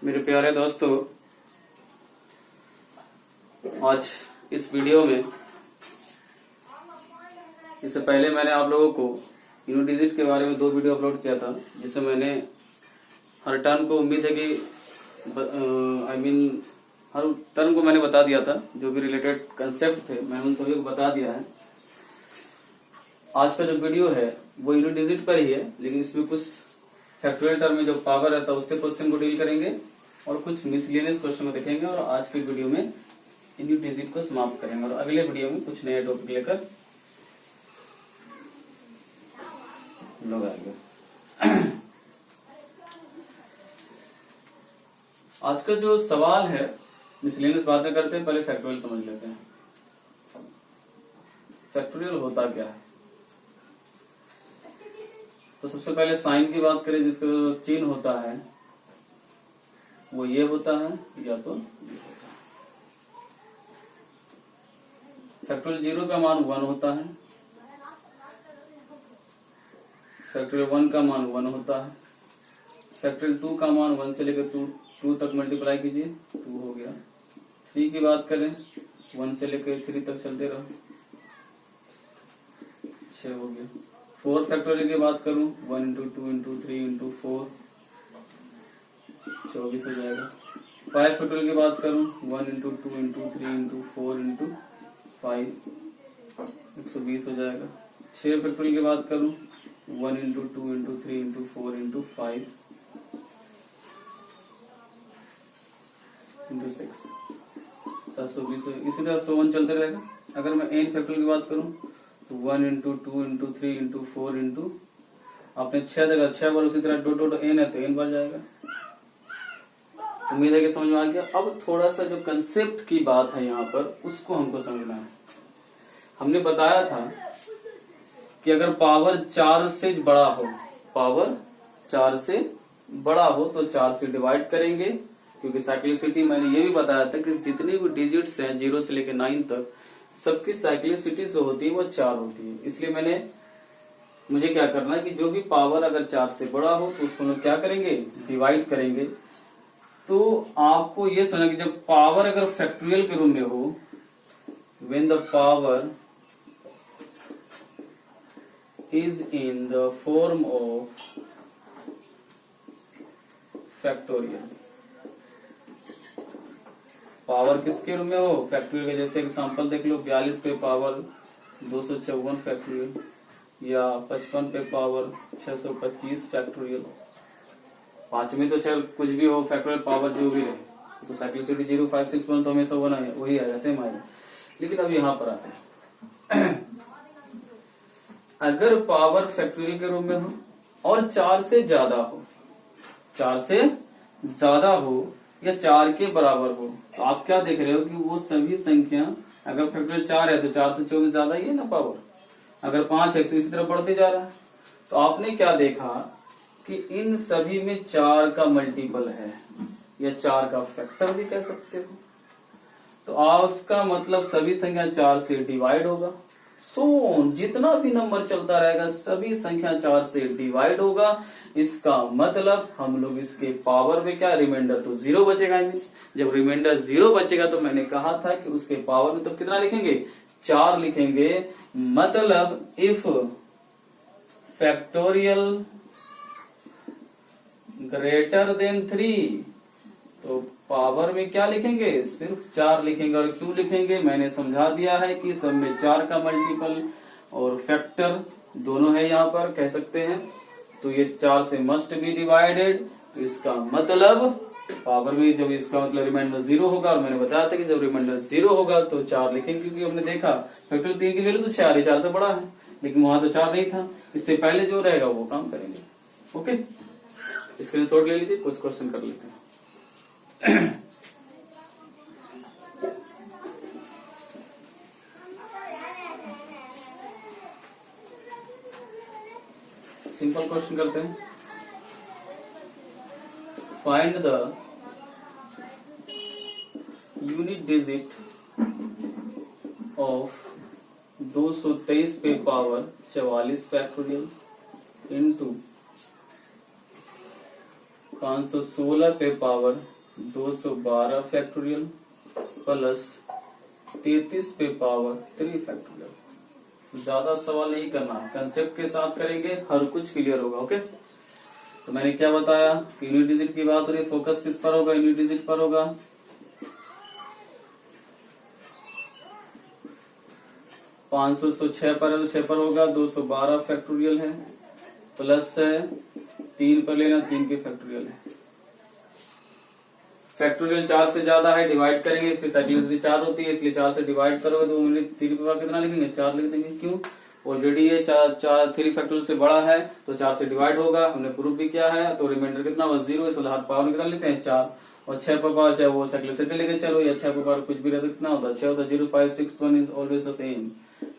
मेरे प्यारे दोस्तों, आज इस वीडियो में इससे पहले मैंने आप लोगों को यूनिट डिजिट के बारे में 2 वीडियो अपलोड किया था, जिससे मैंने हर टर्म को उम्मीद है कि हर टर्म को मैंने बता दिया था। जो भी रिलेटेड कंसेप्ट थे मैंने उन सभी को बता दिया है। आज का जो वीडियो है वो यूनिट डिजिट पर ही है, लेकिन इसमें कुछ फैक्टोरियल टर्म में जो पावर रहता है उससे क्वेश्चन को डील करेंगे और कुछ मिसलेनियस क्वेश्चन को देखेंगे, और आज के वीडियो में यूनिट डिजिट को समाप्त करेंगे और अगले वीडियो में कुछ नया टॉपिक लेकर लोग आएंगे। आज का जो सवाल है मिसलेनियस बाद में करते हैं, पहले फैक्टोरियल समझ लेते हैं। फैक्टोरियल होता क्या है? तो सबसे पहले साइन की बात करें, जिसका जो चिन्ह होता है वो ये होता है या तो ये होता है। फैक्टोरियल 0 का मान 1 होता है, फैक्टोरियल 1 का मान 1 होता है, फैक्टोरियल 2 का मान 1 से लेकर 2 तक मल्टीप्लाई कीजिए, 2 हो गया। 3 की बात करें 1 से लेकर 3 तक चलते रहो, 6 हो गया। 4 फैक्टोरियल की बात करूं 1 इंटू 2 इंटू 3 इंटू 4 24 हो जाएगा। 5 फैक्टोरियल की बात करूं 1 इंटू 2 इंटू 3 इंटू 4 इंटू 5 120 हो जाएगा। 6 फैक्टोरियल की बात करूं 1 into 2 into 3 into 4 into 5 into 6 720। इसी तरह 101 चलते रहेगा। अगर मैं n फैक्टोरियल की बात करूं तो 1 इंटू 2 इंटू 3 इंटू 4 इंटू आपने 6 जगह 6 बार, उसी तरह डॉट n है तो n बार जाएगा। उम्मीद है कि समझ में आ गया। अब थोड़ा सा जो कंसेप्ट की बात है यहाँ पर उसको हमको समझना है। हमने बताया था कि अगर पावर 4 से बड़ा हो, पावर 4 से बड़ा हो तो 4 से डिवाइड करेंगे, क्योंकि साइक्लिसिटी मैंने ये भी बताया था कि जितनी भी डिजिट्स हैं 0 से लेकर 9 तक सबकी साइक्लिसिटी जो होती है वो 4 होती है। इसलिए मुझे क्या करना है कि जो भी पावर अगर 4 से बड़ा हो तो उसको लोग क्या करेंगे, डिवाइड करेंगे। तो आपको ये समझना कि जब पावर अगर फैक्टोरियल के रूप में हो, when the power is in the form of factorial, power किसके रूप में हो, फैक्टोरियल के। जैसे एग्जांपल देख लो, 42 पे पावर 254 फैक्टोरियल, या 55 पे पावर 625 फैक्टोरियल। 5 में तो चल कुछ भी हो, फैक्टोरियल पावर जो भी रहे तो साइक्लिसिटी 0 5 6 1 तो हमेशा होना है, वही आएगा, सेम आएगा। लेकिन अब यहाँ पर आते हैं, अगर पावर फैक्टोरियल के रूप में हो और 4 से ज्यादा हो, 4 से ज्यादा हो या 4 के बराबर हो, तो आप क्या देख रहे हो कि वो सभी संख्या, अगर फैक्टोरियल 4 है तो 4 से 24 ज्यादा ही है ना पावर। अगर 5 है तो इसी तरह बढ़ते जा रहा है। तो आपने क्या देखा कि इन सभी में 4 का मल्टीपल है, या 4 का फैक्टर भी कह सकते हो। तो उसका मतलब सभी संख्या 4 से डिवाइड होगा। जितना भी नंबर चलता रहेगा सभी संख्या 4 से डिवाइड होगा। इसका मतलब हम लोग इसके पावर में क्या, रिमाइंडर तो 0 बचेगा। जब रिमाइंडर 0 बचेगा तो मैंने कहा था कि उसके पावर में तो कितना लिखेंगे, 4 लिखेंगे। मतलब इफ फैक्टोरियल ग्रेटर देन 3 तो पावर में क्या लिखेंगे, सिर्फ 4 लिखेंगे। और क्यों लिखेंगे मैंने समझा दिया है कि सब में 4 का मल्टीपल और फैक्टर दोनों है, यहाँ पर कह सकते हैं। तो ये 4 से मस्ट बी डिवाइडेड। तो इसका मतलब पावर में जब इसका मतलब रिमाइंडर 0 होगा, और मैंने बताया था कि जब रिमाइंडर 0 होगा तो 4 लिखेंगे, क्योंकि हमने देखा फैक्टोरियल 3 की वैल्यू तो 4 है, 4 से बड़ा है, लेकिन वहां तो 4 नहीं था। इससे पहले जो रहेगा वो काम करेंगे। ओके, स्क्रीनशॉट ले लीजिए, कुछ क्वेश्चन कर लेते हैं। सिंपल क्वेश्चन करते हैं। Find the unit digit of 223 पे पावर 44 फैक्टोरियल इंटू 516 पे पावर 212 फैक्टोरियल प्लस 33 पे पावर 3 फैक्टोरियल। ज्यादा सवाल नहीं करना है, कंसेप्ट के साथ करेंगे, हर कुछ क्लियर होगा। ओके, तो मैंने क्या बताया कि यूनिट डिजिट की बात हो रही है, फोकस किस पर होगा, यूनिट डिजिट पर होगा। 506 पर है तो 6 पर होगा, 212 फैक्टोरियल है प्लस है 3 पर लेना, 3 के फैक्टोरियल है। फैक्टोरियल 4 से ज्यादा है, डिवाइड करेंगे, इसकी साइक्लिसिटी 4 होती है, इसलिए 4 से डिवाइड करोगे तो 3 पे कितना लिखेंगे, 4 लिख देंगे। क्यों, ऑलरेडी ये 3 फैक्टोरियल से बड़ा है तो 4 से डिवाइड होगा, हमने प्रूफ भी किया है। तो रिमाइंडर कितना होगा, 0, इसलिए हर पावर कितना लेते हैं, 4। और 6 पर पावर चाहे वो साइक्लिसिटी लेके चलो, या 6 पर पावर कुछ भी रहता कितना होता है, 6 होता है। 0, 5, 6, 1 इज ऑलवेज द सेम।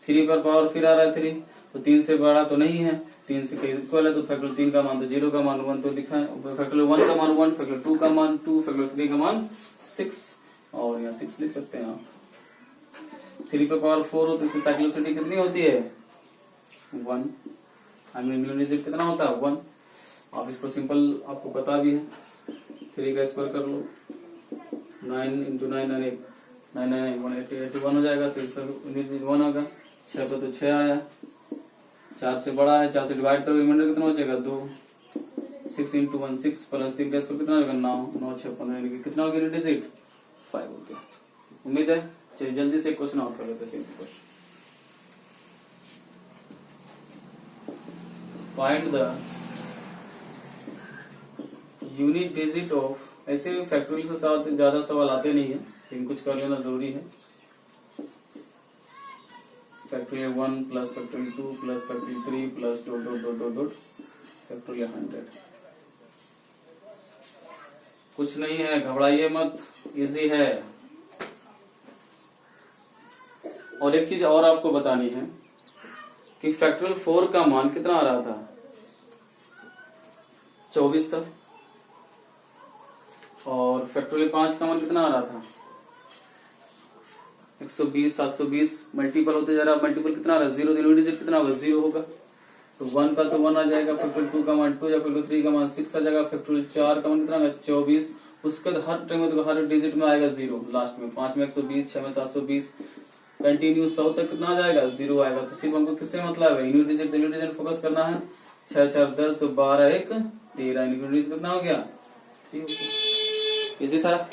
3 पर पावर फिर आ रहा है 3, तो 3 से बड़ा तो नहीं है, 3 से इक्वल है, तो फैक्टोरियल 3 का मान तो 0 का मान 1 तो लिखा है, फैक्टोरियल 1 का मान 1, फैक्टोरियल 2 का मान 2, फैक्टोरियल 3 का मान 6, और यहाँ 6 लिख सकते हैं आप। 3 पर पावर 4 हो तो इसकी साइक्लिसिटी कितनी होती है, 1। आई मीन यूनिट डिजिट कितना होता है, 1। आप इसको सिंपल आपको पता भी है, 3 का स्क्वायर कर लो, 9 इंटू 9 9 9 181 हो जाएगा, तो इसका यूनिट डिजिट 1 होगा। 6 पे तो 6 आया, 4 से बड़ा है, 4 से डिवाइड करो, रिमाइंडर कितना हो जाएगा, 2। 6 इंटू 1 6 प्लस 3 का स्क्वायर कितना होगा, 9 9 6 15, कितना होगा यूनिट डिजिट, 5 हो गया। उम्मीद है, चलिए जल्दी से क्वेश्चन आउट कर लेते हैं। Simple question, find the unit digit of, ऐसे फैक्टोरियल से साथ ज्यादा सवाल आते नहीं है, लेकिन कुछ कर लेना जरूरी है। Factorial 1 plus factorial 2 plus factorial 3 plus dot dot dot dot dot factorial 100। कुछ नहीं है, घबराइए मत, इजी है। और एक चीज और आपको बतानी है कि फैक्टोरियल 4 का मान कितना आ रहा था, 24 था, और फैक्टोरियल 5 का मान कितना आ रहा था, 120 720। मल्टीपल होते जा रहा है, मल्टीपल कितना आ रहा है, 0, यूनिट डिजिट कितना होगा, 0 होगा। तो 1 का तो 1 आ जाएगा, फैक्टोरियल 2 का मान 2, या फैक्टोरियल 3 का मान 6 आ जाएगा, फैक्टोरियल 4 का मान कितना होगा, 24। उसके बाद हर टाइम में तो हर डिजिट में आएगा 0 लास्ट में, 5 में 120, 6 में 720, कंटिन्यू 100 तक कितना आ जाएगा, 0 आएगा। तो सिर्फ हमको किससे मतलब है, यूनिट डिजिट फोकस करना है। 6 4 10 तो 12 1 13, यूनिट डिजिट कितना हो गया, इसी था।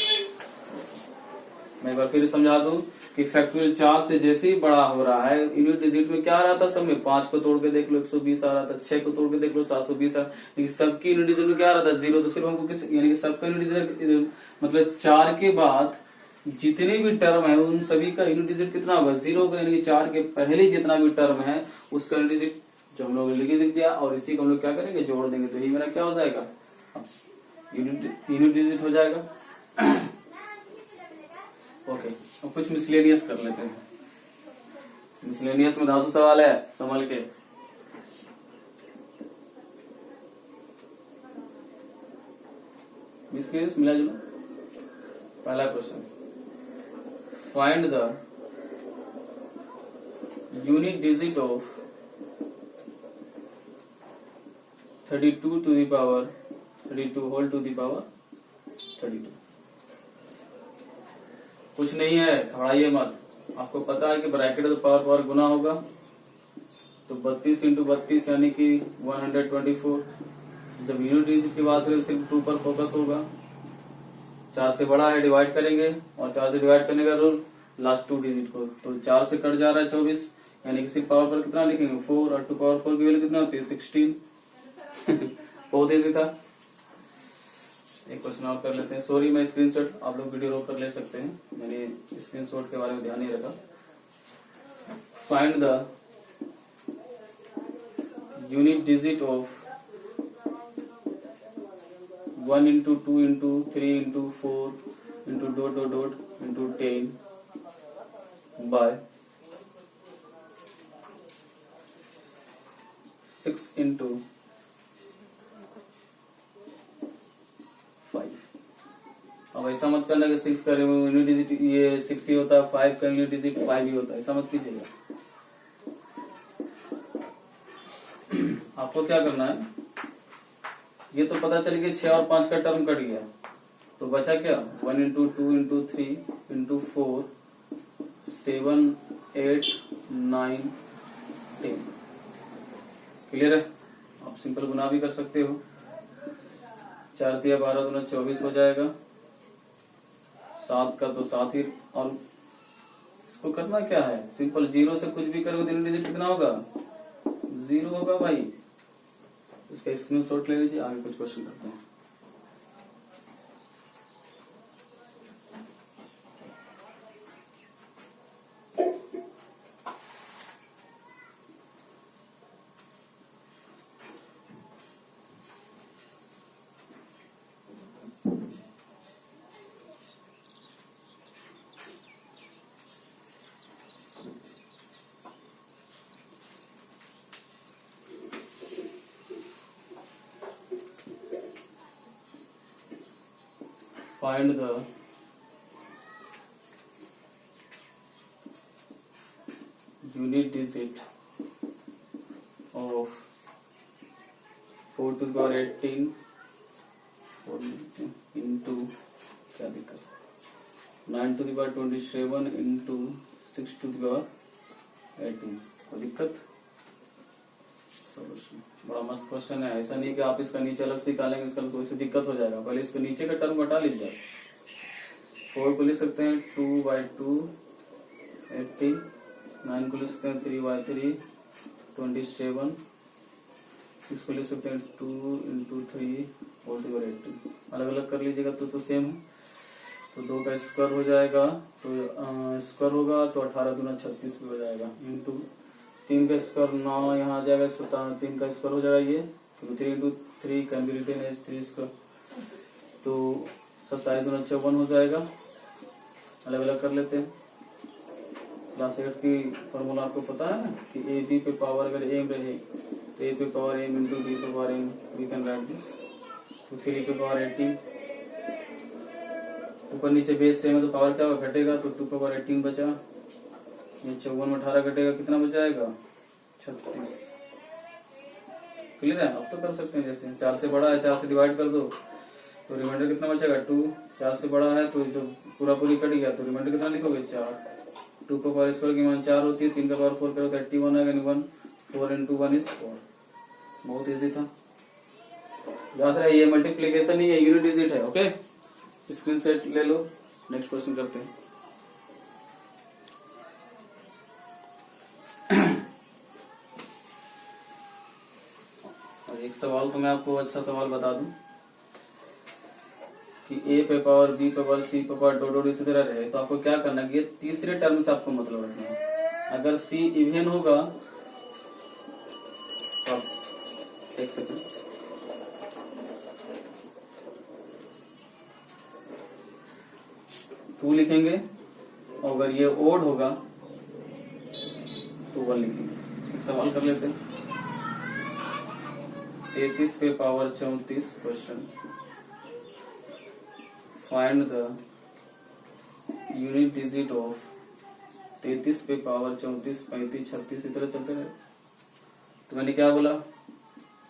मैं एक बार फिर समझा दूं कि फैक्टोरियल 4 से जैसे ही बड़ा हो रहा है, यूनिट डिजिट में क्या आ रहा था, सब में 5 को तोड़ के देख लो 120 आ रहा था, 6 को तोड़ के देख लो 720 आ रहा, लेकिन सबकी यूनिट डिजिट में क्या आ रहा था, 0। तो सिर्फ हमको किस, यानी कि सबका यूनिट डिजिट मतलब 4 के बाद जितने भी टर्म है उन सभी का यूनिट डिजिट कितना होगा, 0 होगा। यानी कि 4 के पहले जितना भी टर्म है उसका यूनिट डिजिट जो हम लोग लिख दिया, और इसी को हम लोग क्या करेंगे, जोड़ देंगे, तो ये मेरा क्या हो जाएगा, यूनिट डिजिट हो जाएगा। ओके, अब कुछ मिसलेनियस कर लेते हैं। मिसलेनियस में 10 सवाल है, संभल के। मिसलेनियस मिला जुला। पहला question, find the unit digit of 32 to the power 32 whole to the power 32। कुछ नहीं है, घबराइए मत। आपको पता है कि ब्रैकेट तो पावर पावर गुना होगा, तो 32 इंटू 32 यानी कि 124। जब यूनिट डिजिट की बात करें सिर्फ 2 पर फोकस होगा, 4 से बड़ा है डिवाइड करेंगे, और 4 से डिवाइड करने का रूल लास्ट 2 डिजिट को, तो 4 से कट जा रहा है 24, यानी कि सिर्फ पावर पर कितना लिखेंगे 4, और 2 पावर 4 की वैल्यू कितना होती है 16। बहुत ईजी था। एक क्वेश्चन और कर लेते हैं। सॉरी, मैं स्क्रीनशॉट, आप लोग वीडियो रोक कर ले सकते हैं, मैंने स्क्रीनशॉट के बारे में ध्यान नहीं रखा। Find the unit digit of 1 into 2 into 3 into 4 into dot dot dot into 10 by 6 into 5। अब ऐसा मत करना कि 6 का यूनिट डिजिट ये 6 ही होता है, 5 का यूनिट डिजिट 5 ही होता है, ऐसा मत कीजिएगा। आपको क्या करना है, ये तो पता चल गया 6 और 5 का टर्म कट गया, तो बचा क्या 1 इंटू 2 इंटू 3 इंटू 4 7 8 9 10। क्लियर है? आप सिंपल गुना भी कर सकते हो। 4 तिया 12 दूना 24 हो जाएगा। 7 का तो 7 ही, और इसको करना क्या है, सिंपल 0 से कुछ भी करोगे तो डिजिट कितना होगा 0 होगा भाई। इसका स्क्रीनशॉट ले लीजिए, आगे कुछ क्वेश्चन करते हैं। Find the unit digit of 4 to the power 18 into क्या दिक्कत 9 to the power 27 into 6 to the power 18। कोई दिक्कत? सॉल्यूशन बड़ा मस्त क्वेश्चन है। ऐसा नहीं कि आप इसका नीचे अलग से निकालेंगे, इसका तो इससे दिक्कत हो जाएगा। पहले इसके नीचे का टर्म हटा लीजिए। 4 को लिख सकते हैं 2/2 18, 9 को लिख सकते हैं 3/3 27, 6 को लिख सकते हैं 2 इंटू 3 होल टू 18। अलग अलग कर लीजिएगा तो सेम है। तो 2 का स्क्वायर हो जाएगा, तो स्क्वायर होगा तो 18 दूना 36 भी हो जाएगा। इंटू 3 का स्क्वायर 9 यहाँ आ जाएगा, 3 का स्क्वायर हो जाएगा ये, तो 3 into 3 can be written as 3 square, तो 27 दूना 54 हो जाएगा। अलग अलग कर लेते हैं। क्लास 8 की फॉर्मूला आपको पता है ना कि ए बी पे पावर अगर एम रहे तो ए पे पावर एम इंटू बी पे power M, we can write this. तो 3 पे पावर 18, ऊपर नीचे बेस सेम है तो पावर क्या होगा घटेगा, तो 2 पे पावर 18 बचा। ये 54 में 18 घटेगा, कितना बच जाएगा 36। क्लियर है? अब तो कर सकते हैं। जैसे 4 से बड़ा है 4 से डिवाइड कर दो तो रिमाइंडर कितना बचेगा 2। 4 से बड़ा है तो जो पूरा पूरी कट गया तो रिमाइंडर कितना लिखोगे 4। 2 का पावर स्क्वायर की मान 4 होती है, 3 का पावर 4 करो तो 81 आएगा। 1 4 इंटू 1 इज 4। बहुत इजी था, याद रहे। ये मल्टीप्लीकेशन नहीं है, यूनिट डिजिट है। ओके, स्क्रीन सेट ले लो। नेक्स्ट क्वेश्चन करते हैं। एक सवाल तो मैं आपको अच्छा सवाल बता दूं कि ए पे पावर बी पे पावर सी पे पावर डॉट इसी तरह रहे तो आपको क्या करना है, ये तीसरे टर्म से आपको मतलब रखना है। अगर सी इवन होगा तो आप एक सेकंड, टू लिखेंगे, और अगर ये ओड होगा तो 1 लिखेंगे। एक सवाल कर लेते हैं। 33 पे power 34 question, find the unit digit of 33 पे पावर 34 35 36 इस तरह चलते रहे। तो मैंने क्या बोला,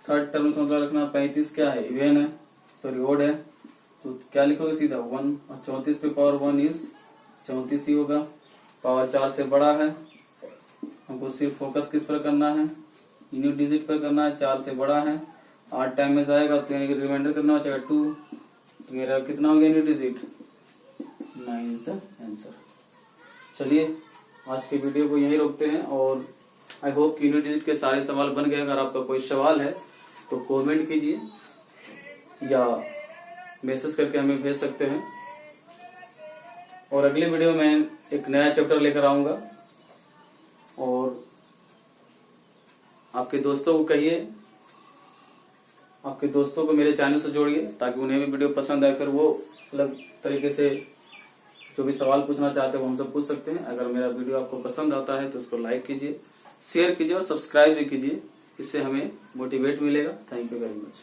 थर्ड टर्म से मतलब रखना। 35 क्या है, इवन है, सॉरी ओड है, तो क्या लिखोगे सीधा 1, और 34 पे पावर 1 इज 34 ही होगा। पावर 4 से बड़ा है, हमको सिर्फ फोकस किस पर करना है, यूनिट डिजिट पर करना है। 4 से बड़ा है, 8 टाइम में जाएगा तो रिमाइंडर करना हो जाएगा 2, तो मेरा कितना हो गया unit digit 9 is the answer. चलिए आज के वीडियो को यहीं रोकते हैं, और आई होप यूनिट डिजिट के सारे सवाल बन गए। अगर आपका कोई सवाल है तो कमेंट कीजिए या मैसेज करके हमें भेज सकते हैं, और अगले वीडियो में एक नया चैप्टर लेकर आऊंगा। और आपके दोस्तों को कहिए, आपके दोस्तों को मेरे चैनल से जोड़िए ताकि उन्हें भी वीडियो पसंद आए, फिर वो अलग तरीके से जो भी सवाल पूछना चाहते हैं वो हमसे पूछ सकते हैं। अगर मेरा वीडियो आपको पसंद आता है तो उसको लाइक कीजिए, शेयर कीजिए और सब्सक्राइब भी कीजिए, इससे हमें मोटिवेट मिलेगा। Thank you very much.